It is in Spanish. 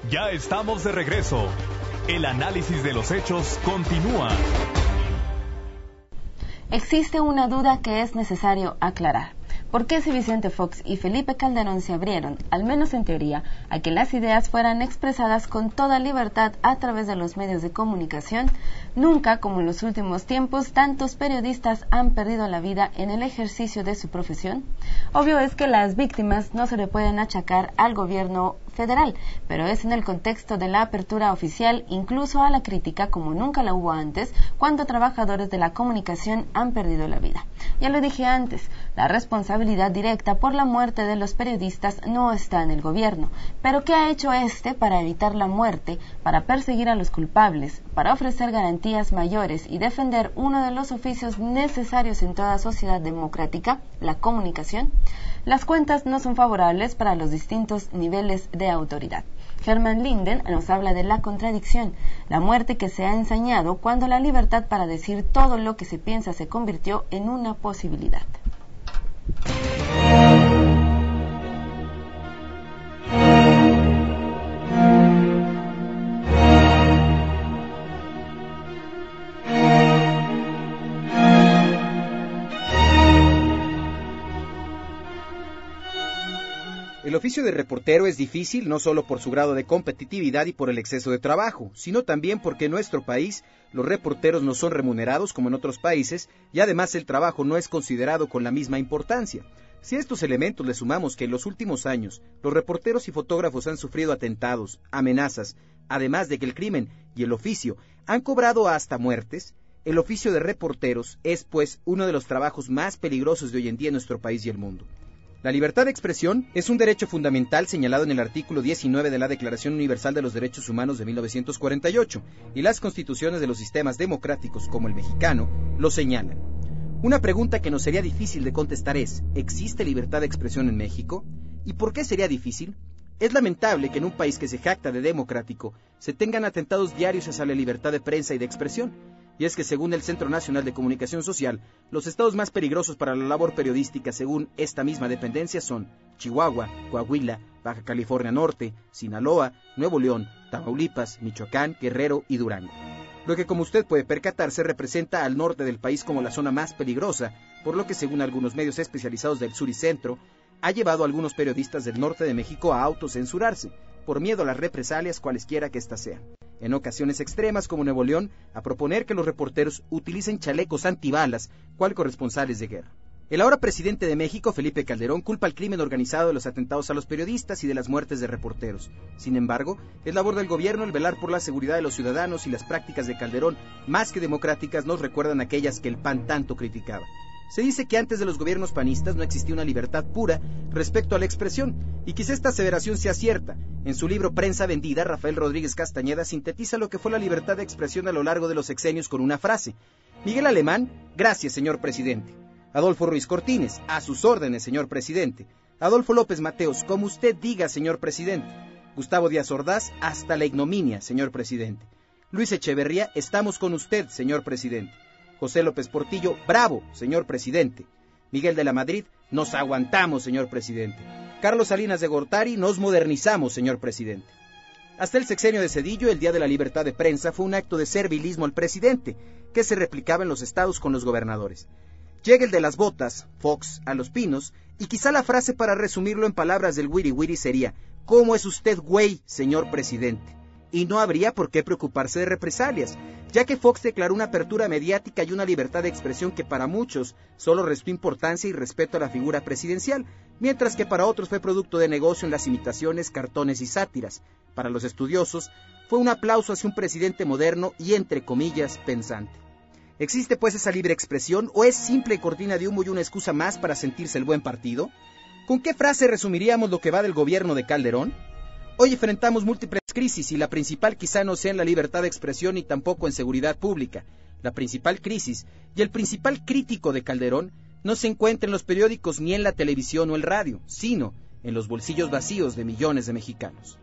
Ya estamos de regreso. El análisis de los hechos continúa. Existe una duda que es necesario aclarar. ¿Por qué si Vicente Fox y Felipe Calderón se abrieron, al menos en teoría, a que las ideas fueran expresadas con toda libertad a través de los medios de comunicación, nunca, como en los últimos tiempos, tantos periodistas han perdido la vida en el ejercicio de su profesión? Obvio es que las víctimas no se le pueden achacar al gobierno federal, pero es en el contexto de la apertura oficial, incluso a la crítica como nunca la hubo antes, cuando trabajadores de la comunicación han perdido la vida. Ya lo dije antes, la responsabilidad directa por la muerte de los periodistas no está en el gobierno, pero ¿qué ha hecho este para evitar la muerte, para perseguir a los culpables, para ofrecer garantías mayores y defender uno de los oficios necesarios en toda sociedad democrática, la comunicación? Las cuentas no son favorables para los distintos niveles de autoridad. Germán Linden nos habla de la contradicción, la muerte que se ha ensañado cuando la libertad para decir todo lo que se piensa se convirtió en una posibilidad. El oficio de reportero es difícil no solo por su grado de competitividad y por el exceso de trabajo, sino también porque en nuestro país los reporteros no son remunerados como en otros países y además el trabajo no es considerado con la misma importancia. Si a estos elementos le sumamos que en los últimos años los reporteros y fotógrafos han sufrido atentados, amenazas, además de que el crimen y el oficio han cobrado hasta muertes, el oficio de reporteros es pues uno de los trabajos más peligrosos de hoy en día en nuestro país y el mundo. La libertad de expresión es un derecho fundamental señalado en el artículo 19 de la Declaración Universal de los Derechos Humanos de 1948, y las constituciones de los sistemas democráticos, como el mexicano, lo señalan. Una pregunta que nos sería difícil de contestar es, ¿existe libertad de expresión en México? ¿Y por qué sería difícil? Es lamentable que en un país que se jacta de democrático se tengan atentados diarios hacia la libertad de prensa y de expresión. Y es que según el Centro Nacional de Comunicación Social, los estados más peligrosos para la labor periodística según esta misma dependencia son Chihuahua, Coahuila, Baja California Norte, Sinaloa, Nuevo León, Tamaulipas, Michoacán, Guerrero y Durango. Lo que, como usted puede percatarse, representa al norte del país como la zona más peligrosa, por lo que según algunos medios especializados del sur y centro, ha llevado a algunos periodistas del norte de México a autocensurarse, por miedo a las represalias cualesquiera que éstas sean. En ocasiones extremas como Nuevo León, a proponer que los reporteros utilicen chalecos antibalas, cual corresponsales de guerra. El ahora presidente de México, Felipe Calderón, culpa al crimen organizado de los atentados a los periodistas y de las muertes de reporteros. Sin embargo, es labor del gobierno el velar por la seguridad de los ciudadanos y las prácticas de Calderón, más que democráticas, nos recuerdan aquellas que el PAN tanto criticaba. Se dice que antes de los gobiernos panistas no existía una libertad pura respecto a la expresión, y quizá esta aseveración sea cierta. En su libro Prensa Vendida, Rafael Rodríguez Castañeda sintetiza lo que fue la libertad de expresión a lo largo de los sexenios con una frase. Miguel Alemán, gracias, señor presidente. Adolfo Ruiz Cortines, a sus órdenes, señor presidente. Adolfo López Mateos, como usted diga, señor presidente. Gustavo Díaz Ordaz, hasta la ignominia, señor presidente. Luis Echeverría, estamos con usted, señor presidente. José López Portillo, bravo, señor presidente. Miguel de la Madrid, nos aguantamos, señor presidente. Carlos Salinas de Gortari, nos modernizamos, señor presidente. Hasta el sexenio de Zedillo, el Día de la Libertad de Prensa fue un acto de servilismo al presidente, que se replicaba en los estados con los gobernadores. Llega el de las botas, Fox, a Los Pinos, y quizá la frase para resumirlo en palabras del wiri wiri sería, ¿cómo es usted güey, señor presidente? Y no habría por qué preocuparse de represalias, ya que Fox declaró una apertura mediática y una libertad de expresión que para muchos solo restó importancia y respeto a la figura presidencial, mientras que para otros fue producto de negocio en las imitaciones, cartones y sátiras. Para los estudiosos, fue un aplauso hacia un presidente moderno y, entre comillas, pensante. ¿Existe pues esa libre expresión o es simple cortina de humo y una excusa más para sentirse el buen partido? ¿Con qué frase resumiríamos lo que va del gobierno de Calderón? Hoy enfrentamos múltiples crisis y la principal quizá no sea en la libertad de expresión ni tampoco en seguridad pública. La principal crisis y el principal crítico de Calderón no se encuentra en los periódicos ni en la televisión o el radio, sino en los bolsillos vacíos de millones de mexicanos.